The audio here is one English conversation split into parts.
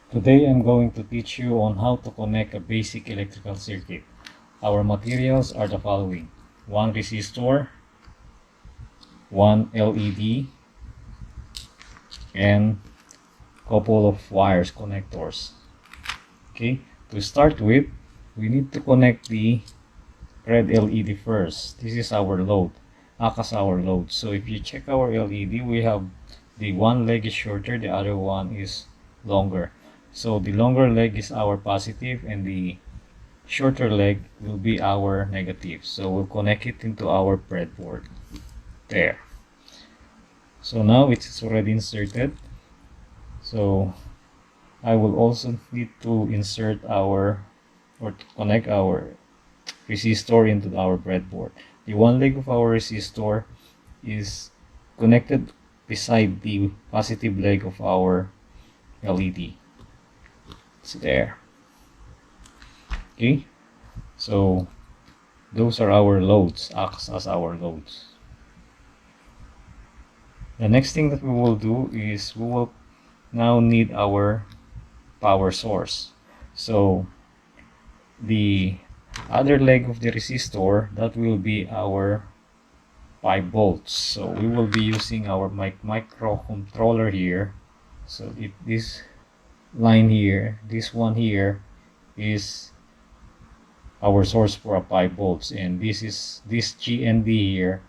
Today I'm going to teach you on how to connect a basic electrical circuit. Our materials are the following: one resistor, one LED, and couple of wires connectors. Okay, to start with, we need to connect the red LED first. This is our load, act as our load. So if you check our LED, we have the one leg is shorter, the other one is longer. So the longer leg is our positive and the shorter leg will be our negative. So we'll connect it into our breadboard. There. So now it's already inserted. So I will also need to insert to connect our resistor into our breadboard. The one leg of our resistor is connected beside the positive leg of our LED. It's there. Okay, so those are our loads, acts as our loads. The next thing that we will do is we will now need our power source. So the other leg of the resistor, that will be our 5 volts. So we will be using our microcontroller here. So if this line here, this one here is our source for a 5 volts, and this G and D here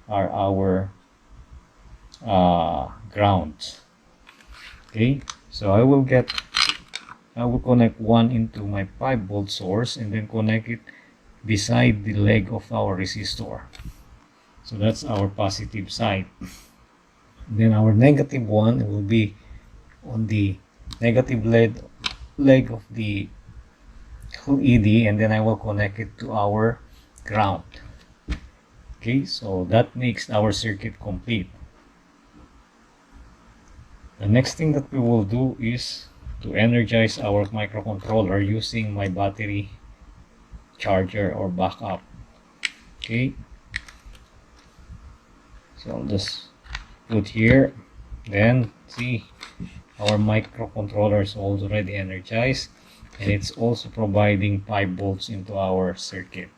are our ground. Okay, so I will connect one into my 5 volt source and then connect it beside the leg of our resistor. So that's our positive side. Then our negative one will be on the negative leg of the LED, and then I will connect it to our ground. Okay, so that makes our circuit complete. The next thing that we will do is to energize our microcontroller using my battery charger or backup. Okay, so I'll just put here. Then see, our microcontroller is already energized, and it's also providing 5 volts into our circuit.